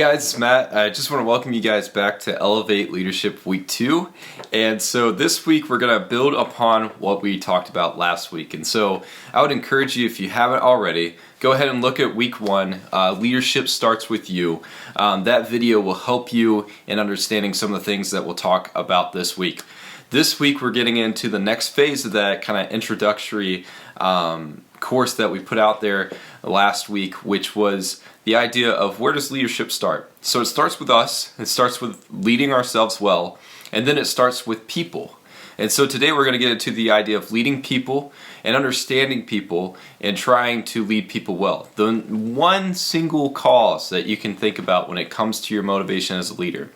guys, it's Matt. I just want to welcome you guys back to Elevate Leadership Week 2. And so this week we're going to build upon what we talked about last week. And so I would encourage you, if you haven't already, go ahead and look at Week 1. Leadership Starts With You. That video will help you in understanding some of the things that we'll talk about this week. This week we're getting into the next phase of that kind of introductory course that we put out there last week, which was the idea of where does leadership start? So it starts with us, it starts with leading ourselves well, and then it starts with people. And so today we're going to get into the idea of leading people and understanding people and trying to lead people well. The one single cause that you can think about when it comes to your motivation as a leader.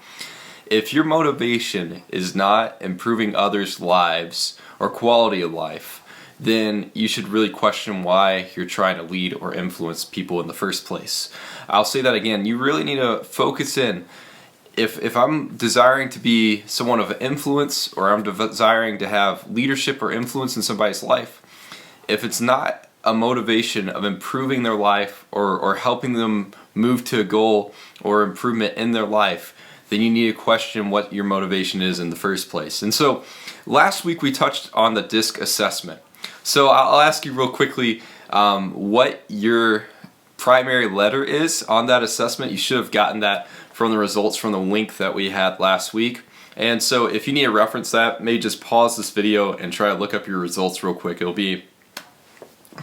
If your motivation is not improving others' lives or quality of life, then you should really question why you're trying to lead or influence people in the first place. I'll say that again, you really need to focus in. If I'm desiring to be someone of influence, or I'm desiring to have leadership or influence in somebody's life, if it's not a motivation of improving their life or helping them move to a goal or improvement in their life, then you need to question what your motivation is in the first place. And so last week we touched on the DISC assessment. So I'll ask you real quickly what your primary letter is on that assessment. You should have gotten that from the results from the link that we had last week. And so if you need to reference that, maybe just pause this video and try to look up your results real quick. It'll be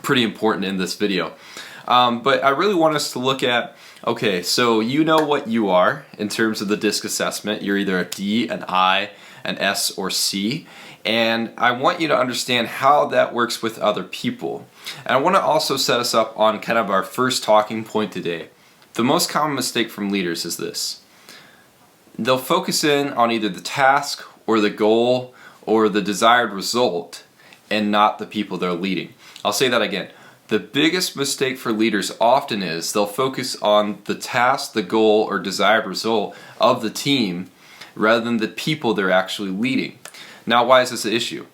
pretty important in this video. But I really want us to look at, okay, so you know what you are in terms of the DISC assessment. You're either a D, an I, an S, or C. And I want you to understand how that works with other people. And I want to also set us up on kind of our first talking point today. The most common mistake from leaders is this. They'll focus in on either the task or the goal or the desired result and not the people they're leading. I'll say that again. The biggest mistake for leaders often is they'll focus on the task, the goal, or desired result of the team rather than the people they're actually leading. Now, why is this an issue?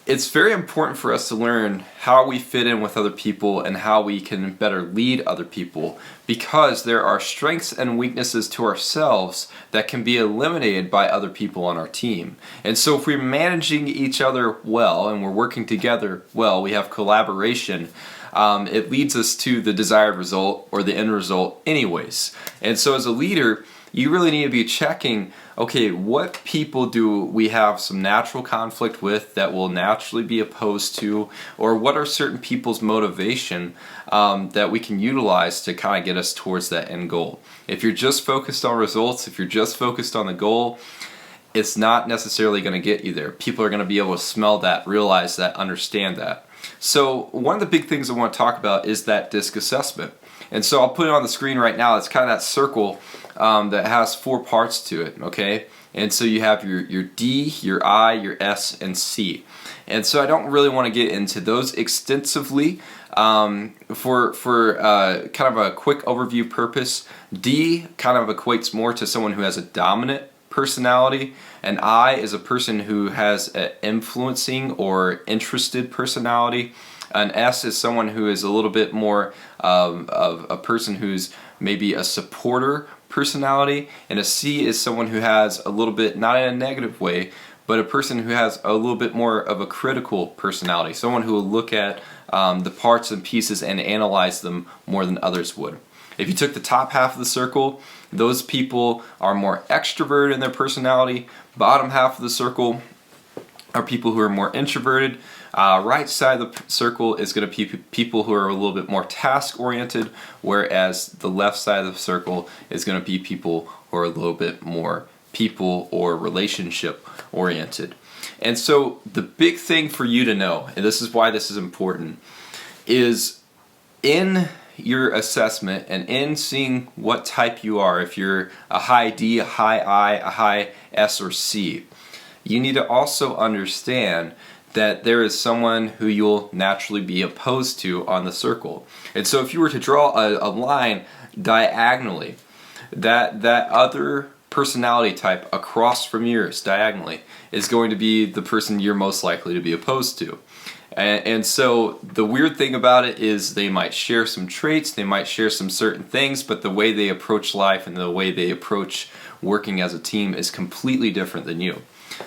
It's very important for us to learn how we fit in with other people and how we can better lead other people, because there are strengths and weaknesses to ourselves that can be eliminated by other people on our team. And so if we're managing each other well and we're working together well, we have collaboration, it leads us to the desired result or the end result anyways. And so as a leader, you really need to be checking, okay, what people do we have some natural conflict with that will naturally be opposed to, or what are certain people's motivation that we can utilize to kind of get us towards that end goal. If you're just focused on results, if you're just focused on the goal, it's not necessarily going to get you there. People are going to be able to smell that, realize that, understand that. So one of the big things I want to talk about is that DISC assessment. And so I'll put it on the screen right now. It's kind of that circle that has 4 parts to it, okay? And so you have your D, your I, your S, and C. And so I don't really want to get into those extensively. For kind of a quick overview purpose, D kind of equates more to someone who has a dominant personality, and I is a person who has an influencing or interested personality. An S is someone who is a little bit more of a person who's maybe a supporter personality, and a C is someone who has a little bit, not in a negative way, but a person who has a little bit more of a critical personality, someone who will look at the parts and pieces and analyze them more than others would. If you took the top half of the circle, those people are more extroverted in their personality. Bottom half of the circle are people who are more introverted. Right side of the circle is going to be people who are a little bit more task-oriented, whereas the left side of the circle is going to be people who are a little bit more people or relationship-oriented. And so the big thing for you to know, and this is why this is important, is in your assessment and in seeing what type you are, if you're a high D, a high I, a high S, or C, you need to also understand that there is someone who you'll naturally be opposed to on the circle. And so if you were to draw a line diagonally, that other personality type across from yours diagonally is going to be the person you're most likely to be opposed to. And so the weird thing about it is they might share some traits, they might share some certain things, but the way they approach life and the way they approach working as a team is completely different than you.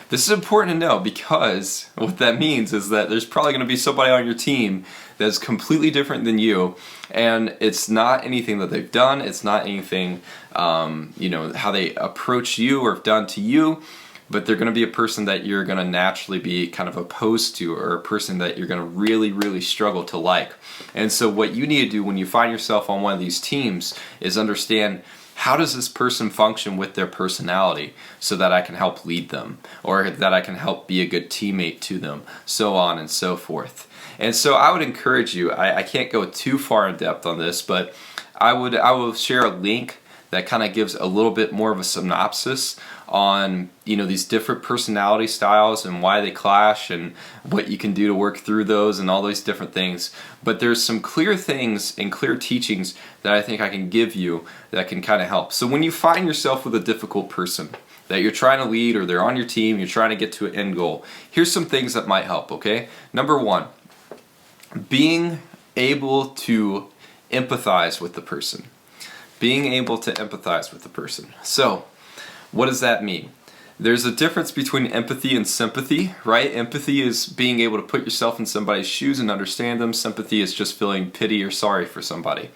This is important to know because what that means is that there's probably going to be somebody on your team that's completely different than you, and it's not anything that they've done, it's not anything, how they approach you or have done to you, but they're going to be a person that you're going to naturally be kind of opposed to, or a person that you're going to really, really struggle to like. And so what you need to do when you find yourself on one of these teams is understand, how does this person function with their personality so that I can help lead them, or that I can help be a good teammate to them, so on and so forth. And so I would encourage you, I can't go too far in depth on this, but I will share a link that kind of gives a little bit more of a synopsis on these different personality styles and why they clash and what you can do to work through those and all these different things. But there's some clear things and clear teachings that I think I can give you that can kind of help. So when you find yourself with a difficult person that you're trying to lead, or they're on your team, you're trying to get to an end goal, here's some things that might help, okay? Number one, being able to empathize with the person. Being able to empathize with the person. So, what does that mean? There's a difference between empathy and sympathy, right? Empathy is being able to put yourself in somebody's shoes and understand them. Sympathy is just feeling pity or sorry for somebody.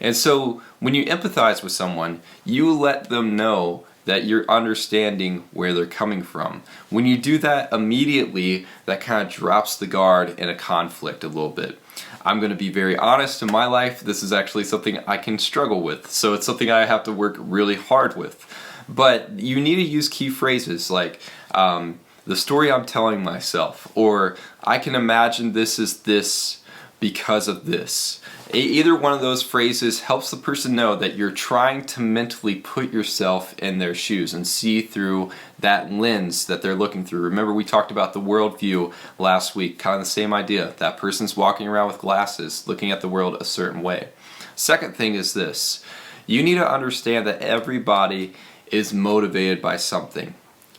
And so, when you empathize with someone, you let them know that you're understanding where they're coming from. When you do that immediately, that kind of drops the guard in a conflict a little bit. I'm going to be very honest, in my life, this is actually something I can struggle with. So it's something I have to work really hard with. But you need to use key phrases like, the story I'm telling myself, or I can imagine this is this because of this. Either one of those phrases helps the person know that you're trying to mentally put yourself in their shoes and see through that lens that they're looking through. Remember, we talked about the worldview last week, kind of the same idea. That person's walking around with glasses, looking at the world a certain way. Second thing is this. You need to understand that everybody is motivated by something.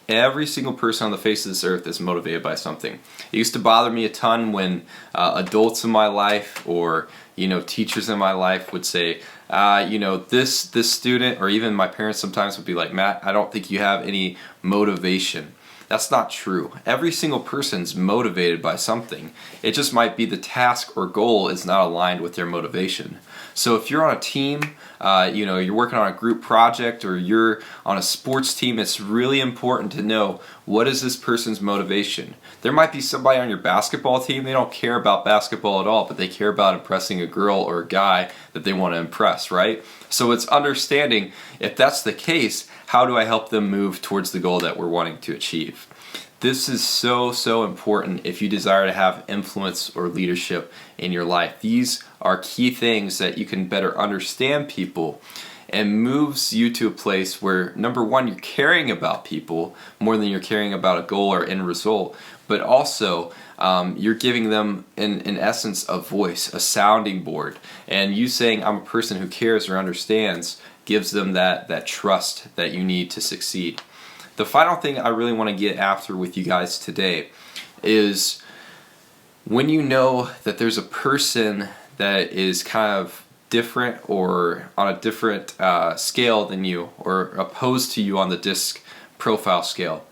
Every single person on the face of this earth is motivated by something. It used to bother me a ton when adults in my life, or teachers in my life would say, this student, or even my parents sometimes would be like, Matt, I don't think you have any motivation. That's not true. Every single person's motivated by something. It just might be the task or goal is not aligned with their motivation. So if you're on a team, you're working on a group project, or you're on a sports team, it's really important to know, what is this person's motivation? There might be somebody on your basketball team, they don't care about basketball at all, but they care about impressing a girl or a guy that they want to impress, right? So it's understanding, if that's the case, how do I help them move towards the goal that we're wanting to achieve? This is so, so important if you desire to have influence or leadership in your life. These are key things that you can better understand people, and moves you to a place where, number one, you're caring about people more than you're caring about a goal or end result, but also you're giving them, in essence, a voice, a sounding board. And you saying, I'm a person who cares or understands, gives them that trust that you need to succeed. The final thing I really want to get after with you guys today is, when you know that there's a person that is kind of different or on a different scale than you, or opposed to you on the DISC profile scale,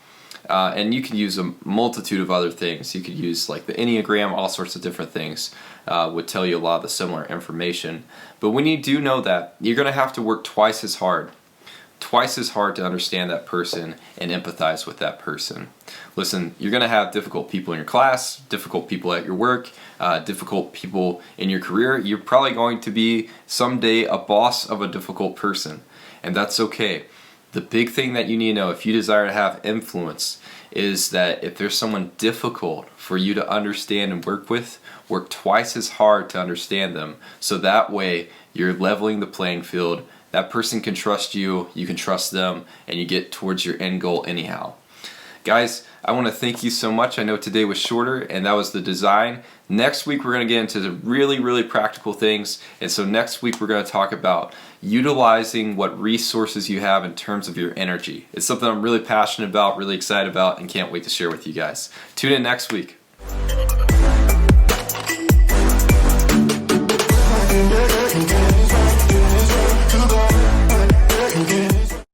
and you can use a multitude of other things. You could use like the Enneagram, all sorts of different things would tell you a lot of the similar information. But when you do know that, you're going to have to work twice as hard to understand that person and empathize with that person. Listen, you're going to have difficult people in your class, difficult people at your work, difficult people in your career. You're probably going to be someday a boss of a difficult person, and that's okay. The big thing that you need to know if you desire to have influence is that if there's someone difficult for you to understand and work with, work twice as hard to understand them, so that way you're leveling the playing field. That person can trust you, you can trust them, and you get towards your end goal anyhow. Guys, I want to thank you so much. I know today was shorter, and that was the design. Next week we're going to get into the really, really practical things. And so next week we're going to talk about utilizing what resources you have in terms of your energy. It's something I'm really passionate about, really excited about, and can't wait to share with you guys. Tune in next week.